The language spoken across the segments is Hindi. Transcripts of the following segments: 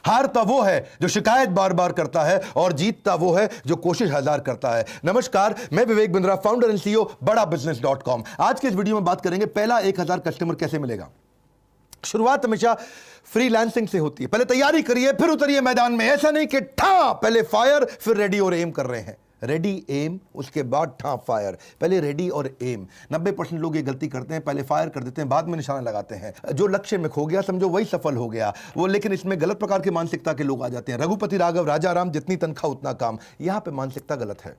हारता वो है जो शिकायत बार बार करता है और जीतता वो है जो कोशिश हजार करता है। नमस्कार, मैं Vivek Bindra, founder and CEO बड़ा बिजनेस.com। आज के इस वीडियो में बात करेंगे पहला 1000 कस्टमर कैसे मिलेगा। शुरुआत हमेशा फ्रीलांसिंग से होती है। पहले तैयारी करिए फिर उतरिए मैदान में। ऐसा नहीं कि ठा पहले फायर फिर रेडी और एम कर रहे हैं। रेडी एम उसके बाद ठा फायर। पहले रेडी और एम। 90% लोग ये गलती करते हैं, पहले फायर कर देते हैं, बाद में निशाना लगाते हैं। जो लक्ष्य में खो गया समझो वही सफल हो गया वो। लेकिन इसमें गलत प्रकार की मानसिकता के लोग आ जाते हैं। रघुपति राघव राजा राम, जितनी तनख्वाह उतना काम। यहां पे मानसिकता गलत है।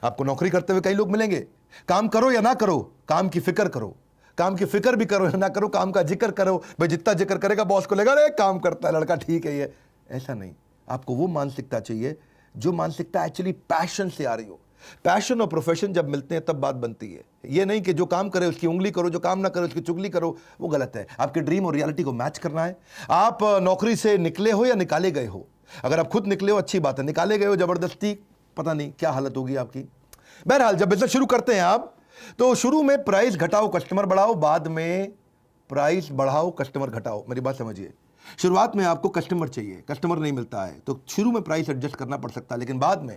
आपको नौकरी करते हुए कई लोग मिलेंगे, काम करो या ना करो, काम की फिक्र करो। काम की फिक्र भी करो या ना करो, काम का जिक्र करो। भाई जितना जिक्र करेगा बॉस को लगेगा अरे काम करता है लड़का, ठीक है ये। ऐसा नहीं, आपको वो मानसिकता चाहिए जो मानसिकता एक्चुअली पैशन से आ रही हो। पैशन और प्रोफेशन जब मिलते हैं तब बात बनती है। ये नहीं कि जो काम करे उसकी उंगली करो, जो काम ना करे उसकी चुगली करो, वो गलत है। आपके ड्रीम और रियलिटी को मैच करना है। आप नौकरी से निकले हो या निकाले गए हो। अगर आप खुद निकले हो अच्छी बात है, निकाले गए हो जबरदस्ती, पता नहीं क्या हालत होगी आपकी। बहरहाल जब बिजनेस शुरू करते हैं आप, तो शुरू में प्राइस घटाओ कस्टमर बढ़ाओ, बाद में प्राइस बढ़ाओ कस्टमर घटाओ। मेरी बात समझिए। शुरुआत में आपको कस्टमर चाहिए, कस्टमर नहीं मिलता है तो शुरू में प्राइस एडजस्ट करना पड़ सकता है, लेकिन बाद में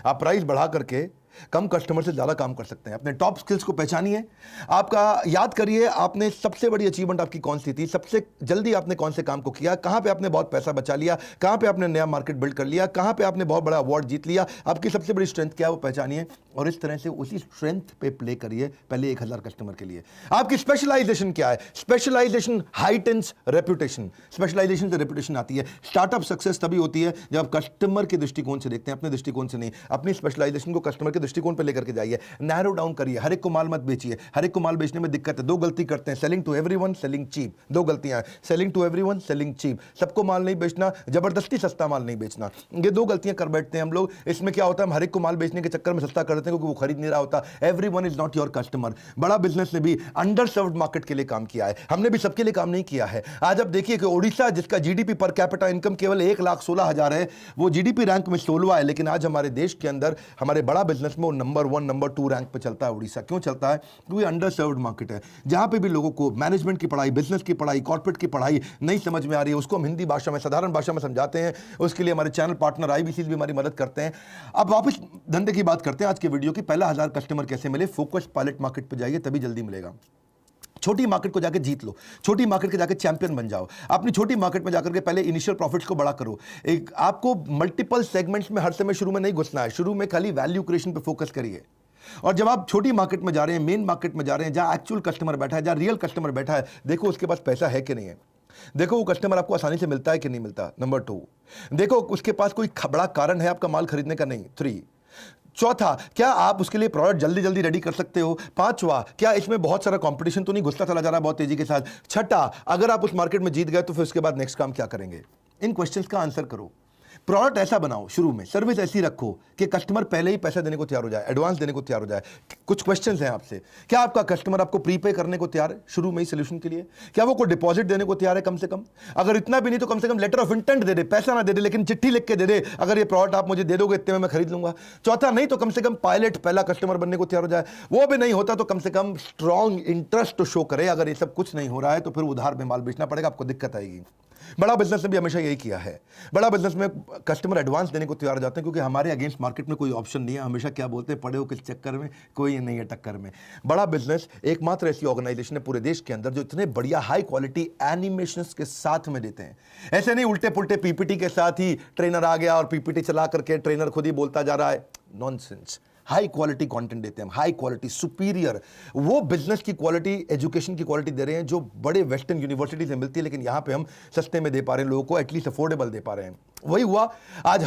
आप प्राइस बढ़ा करके कम कस्टमर से ज्यादा काम कर सकते हैं। अपने टॉप स्किल्स को पहचानिए। आपका याद करिए आपने सबसे बड़ी अचीवमेंट आपकी कौन सी थी, सबसे जल्दी आपने कौन से काम को किया, कहां पे आपने बहुत पैसा बचा लिया, कहां पे आपने नया मार्केट बिल्ड कर लिया, कहां पे आपने बहुत बड़ा अवार्ड जीत लिया। आपकी सबसे बड़ी स्ट्रेंथ क्या है वो पहचानिए और इस तरह से उसी स्ट्रेंथ पे प्ले करिए पहले 1000 कस्टमर के लिए। आपकी स्पेशलाइजेशन क्या है? Specialisation heightens reputation. स्पेशलाइजेशन से रेपुटेशन आती है। स्टार्टअप सक्सेस तभी होती है जब आप कस्टमर के दृष्टिकोण से देखते हैं, अपने दृष्टिकोण से नहीं। अपनी स्पेशलाइजेशन को कस्टमर के दृष्टिकोण पे लेकर के जाइए। नैरो डाउन करिए। हर एक को माल मत बेचिए। हर एक को माल बेचने में दिक्कत है। दो गलती करते हैं, selling to everyone, selling cheap. दो गलतियां हैं, selling to everyone, selling cheap. सबको माल नहीं बेचना, जबरदस्ती सस्ता माल नहीं बेचना। ये दो गलतियां कर बैठते हैं हम लोग। इसमें क्या होता है, हम हर एक को माल बेचने के चक्कर में सस्ता कर देते हैं क्योंकि वो खरीद नहीं रहा होता। Everyone is not your customer. बड़ा बिजनेस ने भी अंडर सर्व्ड मार्केट के लिए काम किया है, हमने भी सबके लिए काम नहीं किया है। आज आप देखिए कि ओडिशा, जिसका जीडीपी पर कैपिटा इनकम केवल 1,16,000 है, वो जीडीपी रैंक में 16वां है, लेकिन आज हमारे देश के अंदर हमारे बड़ा बिजनेस में वो नंबर 1 नंबर 2 रैंक पे चलता है। उड़ीसा क्यों चलता है? क्योंकि अंडर सर्व्ड मार्केट है। जहां पे भी लोगों को मैनेजमेंट की पढ़ाई, बिजनेस की पढ़ाई, कॉर्पोरेट की पढ़ाई नहीं समझ में आ रही है, उसको हम हिंदी भाषा में, साधारण भाषा में समझाते हैं। उसके लिए हमारे चैनल पार्टनर आईबीसी भी हमारी मदद करते हैं। अब वापस धंधे की बात करते हैं आज के वीडियो की। पहला 1000 कस्टमर कैसे मिले? फोकस पायलट मार्केट पे जाइए, तभी जल्दी मिलेगा। छोटी मार्केट को जाकर जीत लो, छोटी मार्केट के जाकर चैंपियन बन जाओ। अपनी छोटी मार्केट में जाकर के पहले इनिशियल प्रॉफिट्स को बड़ा करो। एक आपको मल्टीपल सेगमेंट्स में हर समय शुरू में नहीं घुसना है। शुरू में खाली वैल्यू क्रिएशन पे फोकस करिए। और जब आप छोटी मार्केट में जा रहे हैं, मेन मार्केट में जा रहे हैं, जहां एक्चुअल कस्टमर बैठा है, जहां रियल कस्टमर बैठा है, देखो उसके पास पैसा है कि नहीं है। देखो वो कस्टमर आपको आसानी से मिलता है कि नहीं मिलता। नंबर 2, देखो उसके पास कोई बड़ा कारण है आपका माल खरीदने का नहीं। 3, चौथा, क्या आप उसके लिए प्रोडक्ट जल्दी जल्दी रेडी कर सकते हो। 5वां, क्या इसमें बहुत सारा कंपटीशन तो नहीं घुसता चला जा रहा है बहुत तेजी के साथ। 6ठा, अगर आप उस मार्केट में जीत गए तो फिर उसके बाद नेक्स्ट काम क्या करेंगे। इन क्वेश्चंस का आंसर करो। प्रोडक्ट ऐसा बनाओ शुरू में, सर्विस ऐसी रखो कि कस्टमर पहले ही पैसा देने को तैयार हो जाए, एडवांस देने को तैयार हो जाए। कुछ क्वेश्चंस हैं आपसे। क्या आपका कस्टमर आपको प्रीपे करने को तैयार है शुरू में ही सोल्यूशन के लिए? क्या वो कोई डिपॉजिट देने को तैयार है कम से कम? अगर इतना भी नहीं तो कम से कम लेटर ऑफ इंटेंट दे दे, पैसा ना दे दे लेकिन चिट्ठी लिख के दे दे, अगर ये प्रोडक्ट आप मुझे दे दोगे इतने में मैं खरीद लूंगा। चौथा, नहीं तो कम से कम पायलट पहला कस्टमर बनने को तैयार हो जाए। वो भी नहीं होता तो कम से कम स्ट्रॉन्ग इंटरेस्ट तो शो करे। अगर ये सब कुछ नहीं हो रहा है तो फिर उधार में माल बेचना पड़ेगा, आपको दिक्कत आएगी। बड़ा बिजनेस ने भी हमेशा यही किया है। बड़ा बिजनेस में कस्टमर एडवांस देने को तैयार हो जाते हैं क्योंकि हमारे अगेंस्ट मार्केट में कोई ऑप्शन नहीं है। हमेशा क्या बोलते हैं, पड़े हो किस चक्कर में, कोई नहीं है टक्कर में। बड़ा बिजनेस एकमात्र ऐसी ऑर्गेनाइजेशन है पूरे देश के अंदर जो इतने बढ़िया हाई क्वालिटी एनिमेशंस के साथ में देते हैं। ऐसे नहीं उल्टे पुल्टे पीपीटी के साथ ही ट्रेनर आ गया और पीपीटी चला करके ट्रेनर खुद ही बोलता जा रहा है। नॉनसेंस। हाई क्वालिटी कंटेंट देते हैं, हाई क्वालिटी, सुपीरियर। वो बिजनेस की क्वालिटी, एजुकेशन की क्वालिटी दे रहे हैं जो बड़े वेस्टर्न यूनिवर्सिटी से मिलती है, लेकिन यहां पे हम सस्ते में दे पा रहे हैं लोगों को, एटलीस्ट अफोर्डेबल दे पा रहे हैं। वही हुआ आज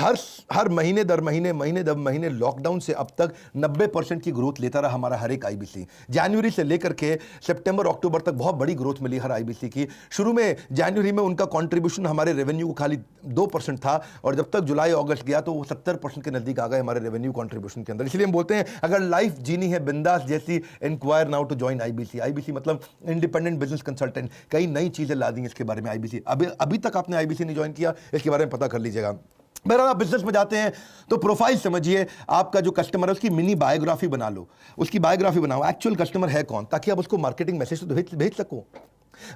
हर महीने दर महीने, महीने दर महीने लॉकडाउन से अब तक 90% की ग्रोथ लेता रहा हमारा हर एक आईबीसी। जनवरी से लेकर के सितंबर अक्टूबर तक बहुत बड़ी ग्रोथ मिली हर आईबीसी की। शुरू में जनवरी में उनका कंट्रीब्यूशन हमारे रेवेन्यू को खाली 2% था और जब तक जुलाई अगस्त गया तो वो 70% के नजदीक आ गए हमारे रेवेन्यू कंट्रीब्यूशन के अंदर। इसलिए हम बोलते हैं अगर लाइफ जीनी है बिंदास जैसी, inquire now to join IBC. IBC मतलब इंडिपेंडेंट बिजनेस कंसल्टेंट। कई नई चीजें ला दी इसके बारे में आईबीसी। अभी तक आपने आईबीसी नहीं ज्वाइन किया, इसके बारे में पता कर लीजिएगा। बहरहाल आप बिजनेस में जाते हैं तो प्रोफाइल समझिए। आपका जो कस्टमर है उसकी मिनी बायोग्राफी बना लो, उसकी बायोग्राफी बनाओ। एक्चुअल कस्टमर है कौन, ताकि आप उसको मार्केटिंग मैसेज तो भेज सको।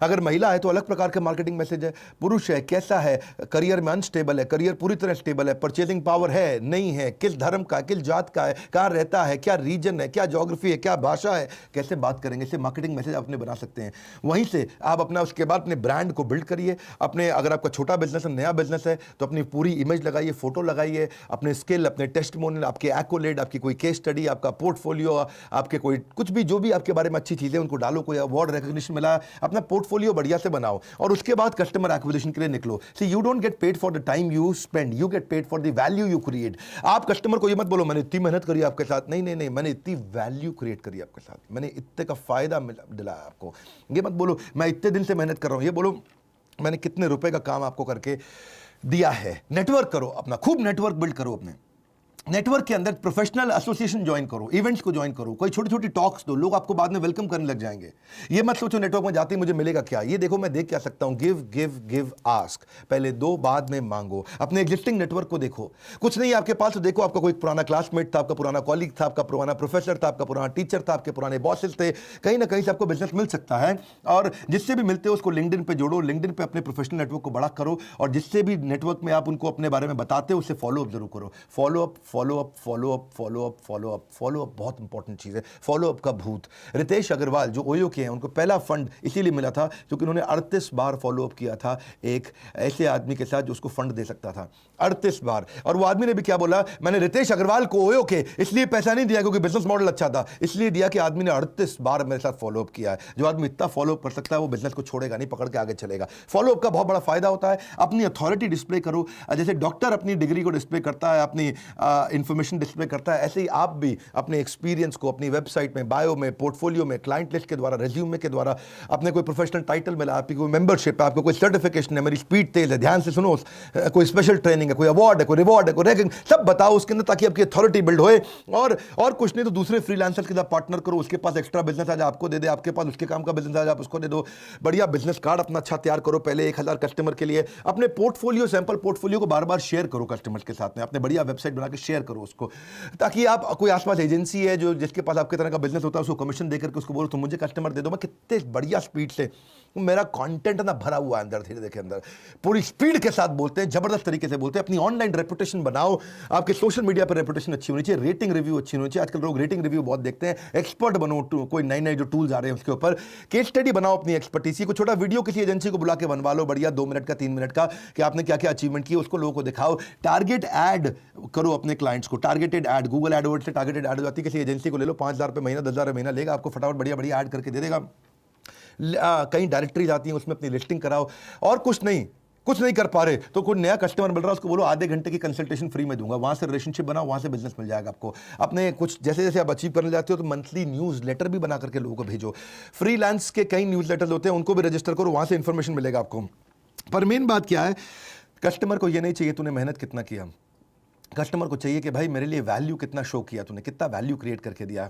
अगर महिला है तो अलग प्रकार का मार्केटिंग मैसेज है, पुरुष है कैसा है, करियर में अनस्टेबल है, करियर पूरी तरह स्टेबल है, परचेजिंग पावर है नहीं है, किस धर्म का, किस जात का है, कहाँ रहता है, क्या रीजन है, क्या ज्योग्राफी है, क्या भाषा है, कैसे बात करेंगे, इससे मार्केटिंग मैसेज आप अपने बना सकते हैं। वहीं से आप अपना उसके बाद अपने ब्रांड को बिल्ड करिए। अपने अगर आपका छोटा बिजनेस है, नया बिजनेस है, तो अपनी पूरी इमेज लगाइए, फोटो लगाइए, अपने स्किल, अपने टेस्टिमोनियल, आपके एक्कोलेड, आपकी कोई केस स्टडी, आपका पोर्टफोलियो, आपके कोई कुछ भी जो भी आपके बारे में अच्छी चीज़ें उनको डालो, कोई अवार्ड रिकॉग्निशन मिला, अपना पोर्टफोलियो बढ़िया से बनाओ और उसके बाद कस्टमर एक्विजिशन के लिए निकलो। See you don't get paid for the time you spend, you get paid for the value you create. आप कस्टमर को ये मत बोलो मैंने इतनी मेहनत करी आपके साथ, नहीं नहीं नहीं, मैंने इतनी वैल्यू क्रिएट करी आपके साथ, मैंने इतने का फायदा दिलाया आपको। ये मत बोलो मैं इतने दिन से मेहनत कर रहा हूं, ये बोलो मैंने कितने रुपए का काम आपको करके दिया है। नेटवर्क करो अपना, खूब नेटवर्क बिल्ड करो अपने। नेटवर्क के अंदर प्रोफेशनल एसोसिएशन ज्वाइन करो, इवेंट्स को ज्वाइन करो, कोई छोटी छोटी टॉक्स दो, लोग आपको बाद में वेलकम करने लग जाएंगे। ये मत सोचो नेटवर्क में जाते ही मुझे मिलेगा क्या, ये देखो मैं देख क्या सकता हूं। गिव गिव गिव आस्क, पहले दो बाद में मांगो। अपने एग्जिस्टिंग नेटवर्क को देखो, कुछ नहीं आपके पास तो देखो आपका कोई पुराना क्लासमेट था, आपका पुराना कॉलीग था, आपका पुराना प्रोफेसर था, आपका पुराना टीचर था, आपके पुराने बॉसेस थे, कहीं ना कहीं से आपको बिजनेस मिल सकता है। और जिससे भी मिलते हो उसको लिंक्डइन पे जोड़ो, लिंक्डइन पे अपने प्रोफेशनल नेटवर्क को बड़ा करो और जिससे भी नेटवर्क में आप उनको अपने बारे में बताते हो उससे फॉलो अप जरूर करो। Follow up follow up follow up follow up follow up follow up बहुत इंपॉर्टेंट चीज है। फॉलो अप का भूत। रितेश अग्रवाल जो ओयो के हैं, उनको पहला फंड इसीलिए मिला था क्योंकि उन्होंने 38 बार फॉलो अप किया था एक ऐसे आदमी के साथ जो उसको फंड दे सकता था, 38 बार। और वो आदमी ने भी क्या बोला, मैंने रितेश अग्रवाल को ओयो के इसलिए पैसा नहीं दिया क्योंकि बिजनेस मॉडल अच्छा था, इसलिए दिया कि आदमी ने 38 बार मेरे साथ फॉलो अप किया है। जो आदमी इतना फॉलो अप कर सकता है वो बिजनेस को छोड़ेगा नहीं, पकड़ के आगे चलेगा। फॉलो अप का बहुत बड़ा फायदा होता है। अपनी अथॉरिटी डिस्प्ले करो, जैसे डॉक्टर अपनी डिग्री को डिस्प्ले करता है, अपनी इंफॉर्मेशन डिस्प्ले करता है, ऐसे ही आप भी अपने एक्सपीरियंस को अपनी वेबसाइट में, बायो में, पोर्टफोलियो में, क्लाइंट लिस्ट के द्वारा, रेज्यूमे के द्वारा, अपने कोई प्रोफेशनल टाइटल मिला, आपकी कोई मेंबरशिप है, आपको कोई सर्टिफिकेशन है, मेरी स्पीड तेज है, ध्यान से सुनो, कोई स्पेशल ट्रेनिंग है, कोई अवार्ड है, कोई रिवॉर्ड है, कोई रैंकिंग, सब बताओ उसके अंदर ताकि आपकी अथॉरिटी बिल्ड होए। और कुछ नहीं तो दूसरे फ्रीलांसर के साथ पार्टनर करो, उसके पास एक्स्ट्रा बिजनेस आज आपको दे दे, आपके पास उसके काम का बिजनेस आज आप उसको दे दो। बढ़िया बिजनेस कार्ड अपना अच्छा तैयार करो पहले 1000 कस्टमर के लिए। अपने पोर्टफोलियो, सैंपल पोर्टफोलियो को बार बार शेयर करो कस्टमर्स के साथ में, अपने बढ़िया वेबसाइट बना के शेयर करो उसको, ताकि आप कोई आसपास एजेंसी है जो जिसके पास आपके तरह का बिजनेस होता है उसको कमीशन देकर के उसको बोलो तुम मुझे कस्टमर दे दो। मैं कितने बढ़िया स्पीड से, मेरा कंटेंट ना भरा हुआ है अंदर, धीरे के अंदर पूरी स्पीड के साथ बोलते हैं, जबरदस्त तरीके से बोलते हैं। अपनी ऑनलाइन रेपुटेशन बनाओ, आपके सोशल मीडिया पर रेपुटेशन अच्छी होनी चाहिए, रेटिंग रिव्यू अच्छी होनी चाहिए। आजकल लोग रेटिंग रिव्यू बहुत देखते हैं। एक्सपर्ट बनो, कोई नए नए जो टूल्स आ रहे हैं उसके ऊपर केस स्टडी बनाओ, अपनी एक्सपर्टीज को छोटा वीडियो किसी एजेंसी को बुला के बनवा लो, बढ़िया 2 मिनट का 3 मिनट का, कि आपने क्या क्या अचीवमेंट किया उसको लोगों को दिखाओ। टारगेट ऐड करो अपने क्लाइंट्स को, टारगेटेड ऐड, गूगल एडवर्ड से टारगेटेड ऐड हो जाती है। किसी एजेंसी को ले लो, 5000 रुपये महीना, 10,000 रुपये महीना लेगा, आपको फटाफट बढ़िया बढ़िया ऐड करके दे देगा। कहीं डायरेक्टरी आती है उसमें अपनी लिस्टिंग कराओ। और कुछ नहीं कर पा रहे तो कोई नया कस्टमर मिल रहा है उसको बोलो आधे घंटे की कंसल्टेशन फ्री में दूंगा, वहां से रिलेशनशिप बनाओ, वहां से बिजनेस मिल जाएगा आपको। अपने कुछ जैसे जैसे आप अचीव करने जाते हो तो मंथली न्यूज़ लेटर भी बना करके लोगों को भेजो। फ्रीलांस के कई न्यूज़ लेटर्स होते हैं, उनको भी रजिस्टर करो, वहां से इंफॉर्मेशन मिलेगा आपको। पर मेन बात क्या है, कस्टमर को ये नहीं चाहिए तूने मेहनत कितना किया, कस्टमर को चाहिए कि भाई मेरे लिए वैल्यू कितना शो किया तूने, कितना वैल्यू क्रिएट करके दिया।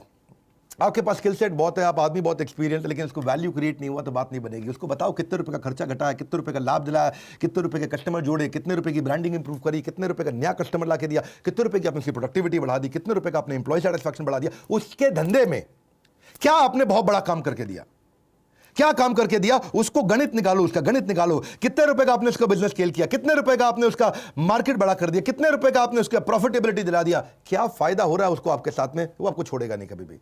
आपके पास स्किल सेट बहुत है, आप आदमी बहुत एक्सपीरियंस है, लेकिन उसको वैल्यू क्रिएट नहीं हुआ तो बात नहीं बनेगी। उसको बताओ कितने रुपए का खर्चा घटाया, कितने रुपए का लाभ दिलाया, कितने रुपए के कस्टमर जोड़े, कितने रुपए की ब्रांडिंग इंप्रूव करी, कितने रुपए का नया कस्टमर ला के दिया, कितने रुपए की आपने उसकी प्रोडक्टिविटी बढ़ा दी, कितने रुपए का आपने एम्प्लॉय सेटिस्फैक्शन बढ़ा दिया। उसके धंधे में क्या आपने बहुत बड़ा काम करके दिया, क्या काम करके दिया, उसको गणित निकालो, उसका गणित निकालो। कितने रुपए का आपने उसका बिजनेस स्केल किया, कितने रुपए का आपने उसका मार्केट बड़ा कर दिया, कितने रुपए का आपने उसका प्रॉफिटेबिलिटी दिला दिया, क्या फायदा हो रहा है उसको आपके साथ में, वो आपको छोड़ेगा नहीं कभी भी।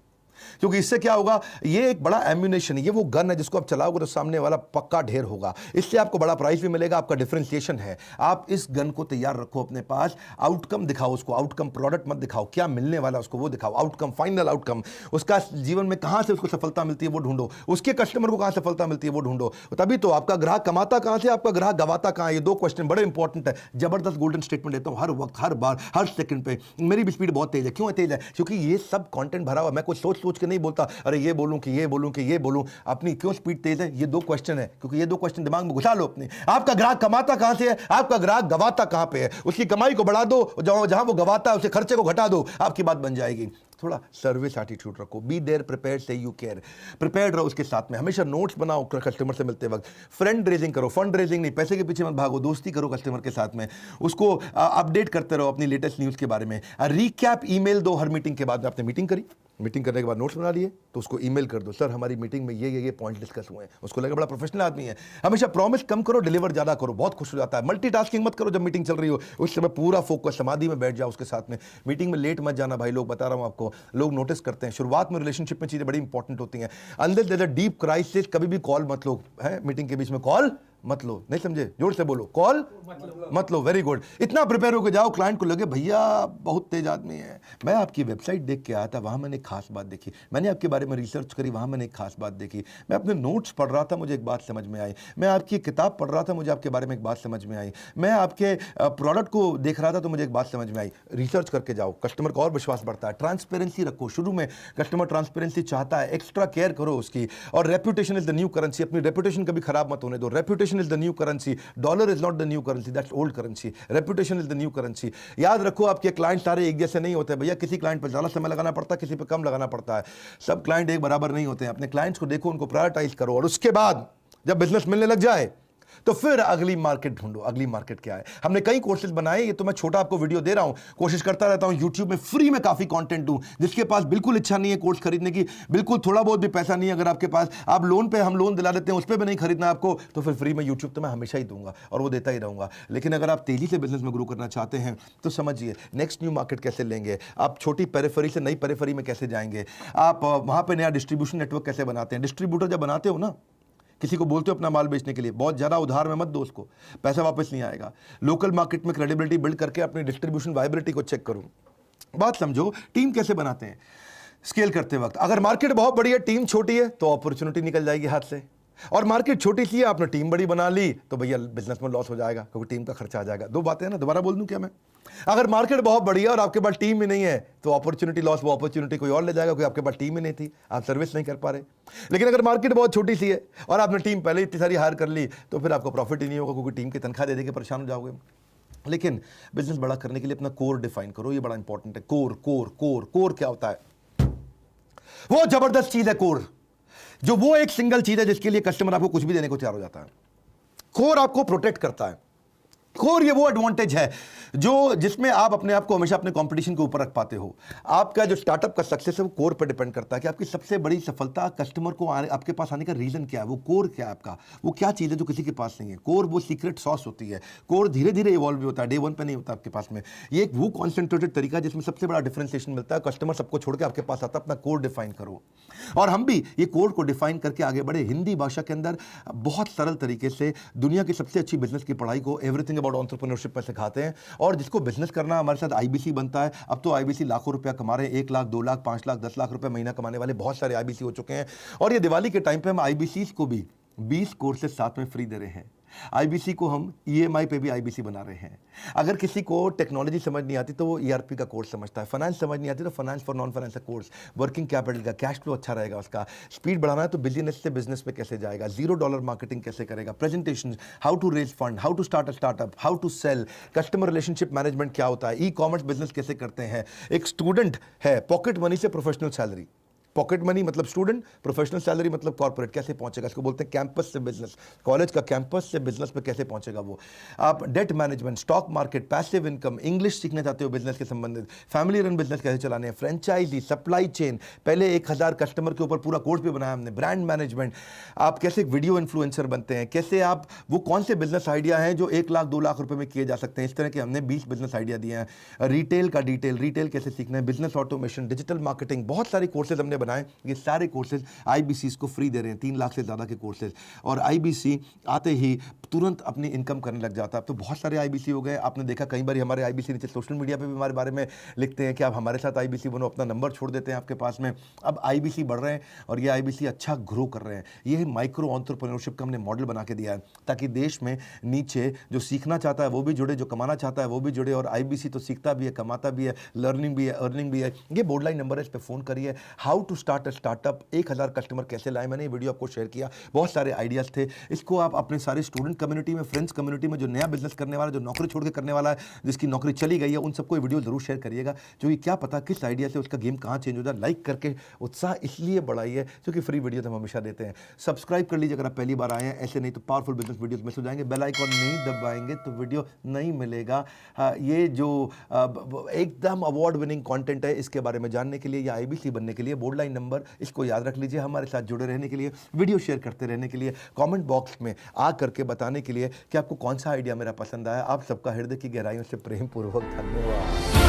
क्योंकि इससे क्या होगा, ये एक बड़ा एम्यूनेशन है, ये वो गन है जिसको आप चलाओगे तो सामने वाला पक्का ढेर होगा। इससे आपको बड़ा प्राइस भी मिलेगा, आपका डिफरेंशिएशन है। आप इस गन को तैयार रखो अपने पास, आउटकम दिखाओ उसको, आउटकम प्रोडक्ट मत दिखाओ, क्या मिलने वाला उसको वो दिखाओ, आउटकम, फाइनल आउटकम, उसका जीवन में कहां से उसको सफलता मिलती है वो ढूंढो, उसके कस्टमर को कहां सफलता मिलती है वो ढूंढो। तभी तो आपका ग्राहक कमाता कहां से, आपका ग्राहक गवाता कहां है। ये 2 क्वेश्चन बड़े इंपॉर्टेंट है। जबरदस्त गोल्डन स्टेटमेंट देता हूं हर वक्त, हर बार, हर सेकंड पे। मेरी भी स्पीड बहुत तेज है। क्यों तेज है? क्योंकि ये सब कंटेंट भरा हुआ। मैं कुछ सोच सोच के नहीं बोलता, अरे ये बोलूं कि ये बोलूं कि ये बोलूं। अपनी क्यों स्पीड तेज है? ये 2 क्वेश्चन है, क्योंकि ये 2 क्वेश्चन दिमाग में घुसा लो अपने। आपका ग्राहक कमाता कहां से है, आपका ग्राहक गवाता कहां पे है। उसकी कमाई को बढ़ा दो, जहां वो गवाता है उसके खर्चे को घटा दो, आपकी बात बन जाएगी। थोड़ा सर्विस एटीट्यूड रखो, बी देयर प्रिपेयर्ड से यू केयर, प्रिपेयर्ड रहो उसके साथ में। हमेशा नोट्स बनाओ कस्टमर से मिलते वक्त, फ्रेंड रेजिंग करो, फंड रेजिंग नहीं, पैसे के पीछे मत भागो, दोस्ती करो कस्टमर के साथ में, उसको अपडेट करते रहो अपनी लेटेस्ट न्यूज़ के बारे में। रिकैप ईमेल दो हर मीटिंग के बाद। आपने मीटिंग करी, मीटिंग करने के बाद नोट्स बना लिए तो उसको ईमेल कर दो, सर हमारी मीटिंग में ये पॉइंट डिस्कस हुए हैं। उसको लगे बड़ा प्रोफेशनल आदमी है। हमेशा प्रॉमिस कम करो, डिलीवर ज़्यादा करो, बहुत खुश हो जाता है। मल्टीटास्किंग मत करो जब मीटिंग चल रही हो, उस समय पूरा फोकस समाधि में बैठ जाओ उसके साथ में। मीटिंग में लेट मत जाना भाई लोग, बता रहा हूँ आपको, लोग नोटिस करते हैं। शुरुआत में रिलेशनशिप में चीज़ें बड़ी इंपॉर्टेंट होती हैं। अंदर there is a deep crisis, कभी भी कॉल मत लो है, मीटिंग के बीच में कॉल मत लो। नहीं समझे, जोर से बोलो, कॉल मत लो। Very good. इतना प्रिपेयर होकर जाओ, क्लाइंट को लगे भैया बहुत तेज आदमी है, मैं आपकी वेबसाइट देख के आया था, वहां मैंने एक खास बात देखी, मैंने आपके बारे में रिसर्च करी, वहां मैंने एक खास बात देखी, मैं अपने नोट्स पढ़ रहा था, मुझे एक बात समझ में आई, मैं आपकी किताब पढ़ रहा था, मुझे आपके बारे में एक बात समझ में आई, मैं आपके प्रोडक्ट को देख रहा था तो मुझे एक बात समझ में आई। रिसर्च करके जाओ, कस्टमर का और विश्वास बढ़ता है। ट्रांसपेरेंसी रखो, शुरू में कस्टमर ट्रांसपेरेंसी चाहता है, एक्स्ट्रा केयर करो उसकी। और reputation is the new currency, अपनी रेपुटेशन कभी खराब मत होने दो। Reputation is the new currency, dollar is not the new currency, that's old currency. Reputation is the new currency. याद रखो आपके क्लाइंट सारे एक जैसे नहीं होते भैया, किसी क्लाइंट पर ज़्यादा समय लगाना पड़ता है, किसी पर कम लगाना पड़ता है। सब क्लाइंट एक बराबर नहीं होते हैं। अपने क्लाइंट्स को देखो, उनको प्रायोरिटाइज करो, और उसके बाद जब बिजनेस मिलने लग जाए तो फिर अगली मार्केट ढूंढो। अगली मार्केट क्या है? हमने कई कोर्सेज बनाए, ये तो मैं छोटा आपको वीडियो दे रहा हूं, कोशिश करता रहता हूं यूट्यूब में फ्री में काफी कंटेंट दूं। जिसके पास बिल्कुल इच्छा नहीं है कोर्स खरीदने की, बिल्कुल थोड़ा बहुत भी पैसा नहीं है अगर आपके पास, आप लोन पे, हम लोन दिला देते हैं, उस पर भी नहीं खरीदना आपको, तो फिर फ्री में यूट्यूब तो मैं हमेशा ही दूंगा और वो देता ही रहूंगा। लेकिन अगर आप तेजी से बिजनेस में ग्रो करना चाहते हैं तो समझिए नेक्स्ट न्यू मार्केट कैसे लेंगे, आप छोटी पेरिफेरी से नई पेरिफेरी में कैसे जाएंगे, आप वहां पर नया डिस्ट्रीब्यूशन नेटवर्क कैसे बनाते हैं। डिस्ट्रीब्यूटर जब बनाते हो ना, किसी को बोलते हो अपना माल बेचने के लिए, बहुत ज़्यादा उधार में मत दो उसको, पैसा वापस नहीं आएगा। लोकल मार्केट में क्रेडिबिलिटी बिल्ड करके अपनी डिस्ट्रीब्यूशन वाइबिलिटी को चेक करो। बात समझो, टीम कैसे बनाते हैं स्केल करते वक्त। अगर मार्केट बहुत बड़ी है, टीम छोटी है, तो अपॉर्चुनिटी निकल जाएगी हाथ से। और मार्केट छोटी सी है, आपने टीम बड़ी बना ली, तो भैया बिजनेस में लॉस हो जाएगा, क्योंकि टीम का खर्चा आ जाएगा। दो बातें हैं ना, दोबारा बोल दूं क्या मैं? अगर मार्केट बहुत बड़ी है और आपके पास टीम ही नहीं है, तो अपॉर्चुनिटी लॉस, वो अपॉर्चुनिटी कोई और ले जाएगा, क्योंकि आपके पास टीम ही नहीं थी, आप सर्विस नहीं कर पा रहे। लेकिन अगर मार्केट बहुत छोटी सी है और आपने टीम पहले इतनी सारी हायर कर ली, तो फिर आपको प्रॉफिट ही नहीं होगा, क्योंकि टीम की तनख्वाह दे के परेशान हो जाओगे। लेकिन बिजनेस बड़ा करने के लिए अपना कोर डिफाइन करो, ये बड़ा इंपॉर्टेंट है। कोर कोर कोर कोर क्या होता है? वो जबरदस्त चीज है कोर, जो वो एक सिंगल चीज है जिसके लिए कस्टमर आपको कुछ भी देने को तैयार हो जाता है। कोर आपको प्रोटेक्ट करता है। कोर ये वो एडवांटेज है जो जिसमें आप अपने आप को हमेशा अपने कंपटीशन के ऊपर रख पाते हो। आपका जो स्टार्टअप का सक्सेस है वो कोर पर डिपेंड करता है कि आपकी सबसे बड़ी सफलता, कस्टमर को आपके पास आने का रीजन क्या है, वो कोर क्या है आपका, वो क्या चीज़ है जो किसी के पास नहीं है। कोर वो सीक्रेट सॉस होती है। कोर धीरे धीरे इवॉल्व भी होता है, डे वन पे नहीं होता आपके पास में। ये एक वो कॉन्सेंट्रेटेड तरीका है जिसमें सबसे बड़ा डिफरेंशिएशन मिलता है। कस्टमर सबको छोड़ के आपके पास आता है, अपना कोर डिफाइन करो। और हम भी ये कोर को डिफाइन करके आगे बढ़े। हिंदी भाषा के अंदर बहुत सरल तरीके से दुनिया की सबसे अच्छी बिजनेस की पढ़ाई को एवरीथिंग अबाउट एंटरप्रेन्योरशिप सिखाते हैं। और जिसको बिजनेस करना, हमारे साथ आईबीसी बनता है। अब तो आईबीसी लाखों रुपया कमा रहे हैं, 1 लाख 2 लाख 5 लाख 10 लाख रुपए महीना कमाने वाले बहुत सारे आईबीसी हो चुके हैं। और ये दिवाली के टाइम पे हम आईबीसी को भी 20 कोर्सेज साथ में फ्री दे रहे हैं। आईबीसी को हम ईएमआई पे भी आईबीसी बना रहे हैं। अगर किसी को टेक्नोलॉजी समझ नहीं आती तो वो ईआरपी का कोर्स समझता है, फाइनेंस समझ नहीं आती तो फाइनेंस फॉर नॉन फाइनेंस का कोर्स, वर्किंग कैपिटल का, कैश फ्लो अच्छा रहेगा उसका, स्पीड बढ़ाना है तो बिजनेस से बिजनेस पे कैसे जाएगा, $0 मार्केटिंग कैसे करेगा, presentation, how to raise fund, how to start a startup, how to sell, customer relationship management क्या होता है, ई कॉमर्स बिजनेस कैसे करते हैं। एक स्टूडेंट है, पॉकेट मनी से प्रोफेशनल सैलरी, पॉकेट मनी मतलब स्टूडेंट, प्रोफेशनल सैलरी मतलब कॉर्पोरेट, कैसे पहुंचेगा, इसको बोलते हैं कैंपस से बिजनेस। कॉलेज का कैंपस से बिजनेस पे कैसे पहुंचेगा वो। आप debt management, stock market, passive income, English सीखना चाहते हो बिजनेस के संबंधित, फैमिली रन बिजनेस कैसे चलाने हैं, फ्रेंचाइजी, सप्लाई चेन, पहले 1000 कस्टमर के ऊपर पूरा कोर्स भी बनाया हमने, ब्रांड मैनेजमेंट, आप कैसे वीडियो इन्फ्लुएंसर बनते हैं, कैसे आप वो कौन से बिजनेस आइडिया हैं जो 1 लाख 2 लाख रुपए में किए जा सकते हैं। इस तरह के हमने 20 बिजनेस आइडिया दिए हैं। रिटेल का डिटेल, रिटेल कैसे सीखना है, बिजनेस ऑटोमेशन, डिजिटल मार्केटिंग, बहुत सारे कोर्सेज हमने बनाए। ये सारे कोर्सेज आईबीसी को फ्री दे रहे हैं, 3 लाख से ज़्यादा के कोर्सेज। और आईबीसी आते ही तुरंत अपनी इनकम करने लग जाता है। अब तो बहुत सारे आईबीसी हो गए, आपने देखा कई बार हमारे आईबीसी नीचे सोशल मीडिया पे भी हमारे बारे में लिखते हैं कि आप हमारे साथ आईबीसी बनो, अपना नंबर छोड़ देते हैं आपके पास में। अब आईबीसी बढ़ रहे हैं और ये आईबीसी अच्छा ग्रो कर रहे हैं। ये माइक्रो एंटरप्रेन्योरशिप का हमने मॉडल बना के दिया है ताकि देश में नीचे जो सीखना चाहता है वो भी जुड़े, जो कमाना चाहता है वो भी जुड़े। और आईबीसी तो सीखता भी है, कमाता भी है, लर्निंग भी है, अर्निंग भी है। ये बोर्ड लाइन नंबर है, इस पर फोन करिए। How to to start a startup, 1000 customer कैसे लाए, मैंने ये वीडियो आपको शेयर किया। बहुत सारे आइडियाज़ थे। इसको आप अपने सारे स्टूडेंट कम्युनिटी में, फ्रेंड्स कम्युनिटी में, जो नया बिजनेस करने वाला, जो नौकरी छोड़ के करने वाला है, जिसकी नौकरी चली गई है, उन सबको ये वीडियो जरूर शेयर करिएगा, क्योंकि क्या पता किस आइडिया से उसका गेम कहाँ चेंज हो जाए। लाइक करके उत्साह इसलिए बढ़ाइए क्योंकि फ्री वीडियो तो हम हमेशा देते हैं। सब्सक्राइब कर लीजिए अगर आप पहली बार आए हैं, ऐसे नहीं तो पावरफुल बिजनेस वीडियोस मिस हो जाएंगे। बेल आइकॉन नहीं दबाएंगे तो वीडियो नहीं मिलेगा। ये जो एकदम अवार्ड विनिंग कंटेंट है, इसके बारे में जानने के लिए या IBC बनने के लिए बोर्ड लाइन नंबर इसको याद रख लीजिए। हमारे साथ जुड़े रहने के लिए, वीडियो शेयर करते रहने के लिए, कमेंट बॉक्स में आ करके बताने के लिए कि आपको कौन सा आइडिया मेरा पसंद आया। आप सबका हृदय की गहराइयों से प्रेम पूर्वक धन्यवाद।